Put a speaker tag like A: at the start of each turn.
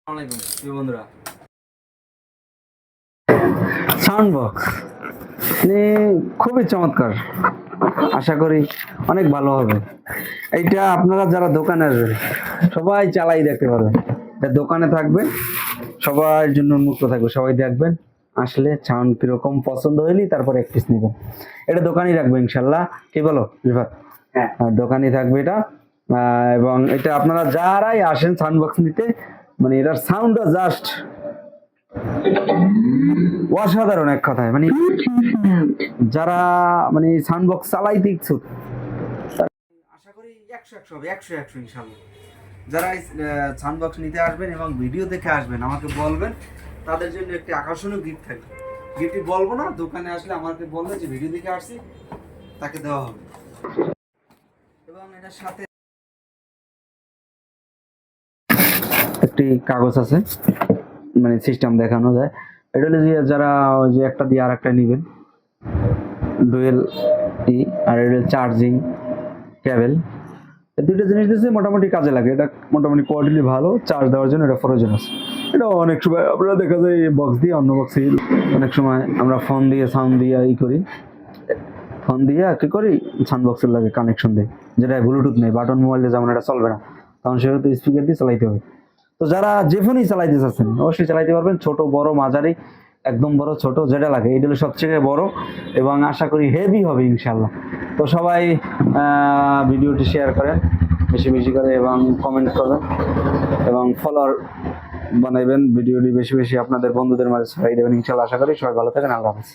A: আসসালামাইকুম প্রিয় বন্ধুরা।
B: সাউন্ড বক্স খুবই চমৎকার, আশা করি অনেক ভালো হবে। এইটা আপনারা যারা দোকানে আসবেন সবাই চালাই দেখতে পারবেন। এটা দোকানে থাকবে, সবার জন্য উন্মুক্ত থাকবে, সবাই দেখবেন, আসলে সাউন্ড কিরকম পছন্দ হইলি তারপর এক পিস নেবেন। এটা দোকানেই রাখবো ইনশাল্লাহ, কি বলো রিফাত?
A: হ্যাঁ,
B: দোকানেই থাকবে এটা। এবং এটা আপনারা যারাই আসেন সাউন্ড বক্স নিতে, মানে এটার সাউন্ডটা জাস্ট অসাধারণ এক কথায়। মানে যারা মানে সাউন্ড বক্স চালাইতে ইচ্ছুক,
A: আশা করি 100 হবে, 100 ইনশাল্লাহ। যারা সাউন্ড বক্স নিতে আসবেন এবং ভিডিও দেখে আসবেন, আমাকে বলবেন, তাদের জন্য একটি আকর্ষণীয় গিফট থাকবে। গিফটটি বলবো না, দোকানে আসলে আমাকে বলবে যে ভিডিও দেখে আসছি, তাকে দেওয়া হবে। এবং এটার সাথে
B: একটি কাগজ আছে, মানে সিস্টেম দেখানো যায়। এটা হলো যে যারা ওই যে একটা দিয়ে আর একটা নিবেন, ডুয়েল ই, আর এটা চার্জিং কেবল, এই দুইটা জিনিস দিয়েছে মোটামুটি কাজে লাগে। এটা মোটামুটি কোয়ালিটি ভালো, চার্জ দেওয়ার জন্য এটা প্রয়োজন আছে। এটা অনেক সময় আমরা দেখা যায় এই বক্স দিয়ে অন্য বক্সে, অনেক সময় আমরা ফোন দিয়ে সাউন্ড দিয়ে ই করি, ফোন দিয়ে কি করি সাউন্ড বক্সের লাগে কানেকশন দিই, যেটা ব্লুটুথ নেই, বাটন মোবাইলে যেমন এটা চলবে না, তখন সেহেতু স্পিকার দিয়ে চালাইতে হবে। তো যারা যে ফোনই চালাইতে চাচ্ছেন অবশ্যই চালাইতে পারবেন, ছোট বড় মাঝারি, একদম বড় ছোট যেটা লাগে, এইটা হলো সবচেয়ে বড় এবং আশা করি হেভি হবে ইনশাল্লাহ। তো সবাই ভিডিওটি শেয়ার করেন বেশি বেশি করে এবং কমেন্ট করবেন এবং ফলোয়ার বানাইবেন, ভিডিওটি বেশি বেশি আপনাদের বন্ধুদের মাঝে ছড়াই দেবেন ইনশাল্লাহ। আশা করি সবাই ভালো থাকেন। আল্লাহ হাফেজ।